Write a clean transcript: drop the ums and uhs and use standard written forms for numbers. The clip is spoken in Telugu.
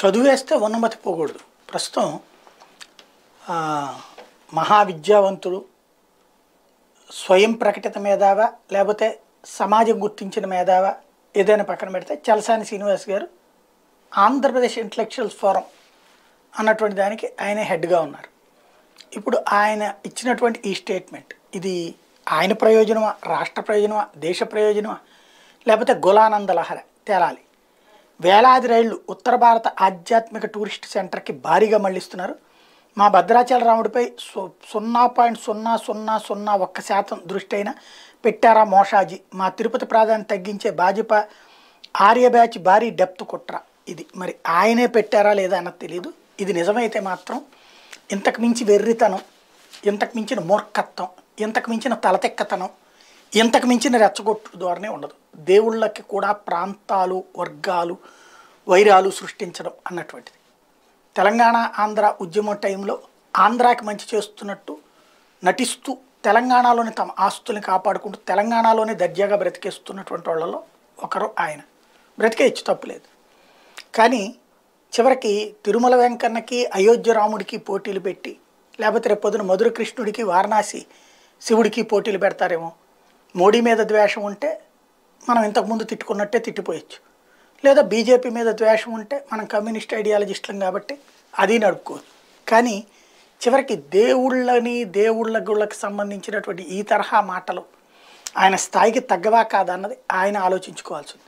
చదివేస్తే ఉన్నమతి పోకూడదు. ప్రస్తుతం మహావిద్యావంతుడు, స్వయం ప్రకటిత మేధావా లేకపోతే సమాజం గుర్తించిన మేధావా ఏదైనా పక్కన పెడితే చలసాని శ్రీనివాస్ గారు ఆంధ్రప్రదేశ్ ఇంటలెక్చువల్స్ ఫోరం అన్నటువంటి దానికి ఆయనే హెడ్గా ఉన్నారు. ఇప్పుడు ఆయన ఇచ్చినటువంటి ఈ స్టేట్మెంట్ ఇది ఆయన ప్రయోజనమా, రాష్ట్ర ప్రయోజనమా, దేశ ప్రయోజనమా, లేకపోతే గులానంద లహరి తేలాలి. వేలాది రైళ్లు ఉత్తర భారత ఆధ్యాత్మిక టూరిస్ట్ సెంటర్కి భారీగా మళ్లిస్తున్నారు. మా భద్రాచల రాముడిపై 0.0001% దృష్టి అయినా పెట్టారా మోషాజీ. మా తిరుపతి ప్రాధాన్యత తగ్గించే భాజపా ఆర్య బ్యాచ్ భారీ డెప్త్ కుట్ర. ఇది మరి ఆయనే పెట్టారా లేదా అన్నది తెలియదు. ఇది నిజమైతే మాత్రం ఇంతకు మించి వెర్రితనం, ఇంతకు మించిన మూర్ఖత్వం, ఇంతకు మించిన తలతెక్కతనం, ఇంతకు మించిన రెచ్చగొట్టు ధోరణి ఉండదు. దేవుళ్ళకి కూడా ప్రాంతాలు, వర్గాలు, వైరాలు సృష్టించడం అన్నటువంటిది. తెలంగాణ ఆంధ్ర ఉద్యమం టైంలో ఆంధ్రాకి మంచి చేస్తున్నట్టు నటిస్తూ తెలంగాణలోని తమ ఆస్తుల్ని కాపాడుకుంటూ తెలంగాణలోనే దర్జాగా బ్రతికేస్తున్నటువంటి వాళ్ళలో ఒకరు ఆయన. బ్రతికేయచ్చు, తప్పులేదు. కానీ చివరికి తిరుమల వెంకన్నకి అయోధ్య రాముడికి పోటీలు పెట్టి, లేకపోతే రేపు పొద్దున మధుర కృష్ణుడికి వారణాసి శివుడికి పోటీలు పెడతారేమో. మోడీ మీద ద్వేషం ఉంటే మనం ఇంతకుముందు తిట్టుకున్నట్టే తిట్టిపోయచ్చు, లేదా బీజేపీ మీద ద్వేషం ఉంటే మనం కమ్యూనిస్ట్ ఐడియాలజిస్టులం కాబట్టి అది నడుపుకోవచ్చు. కానీ చివరికి దేవుళ్ళ గుళ్ళకి సంబంధించినటువంటి ఈ తరహా మాటలు ఆయన స్థాయికి తగ్గవా కాదన్నది ఆయన ఆలోచించుకోవాల్సింది.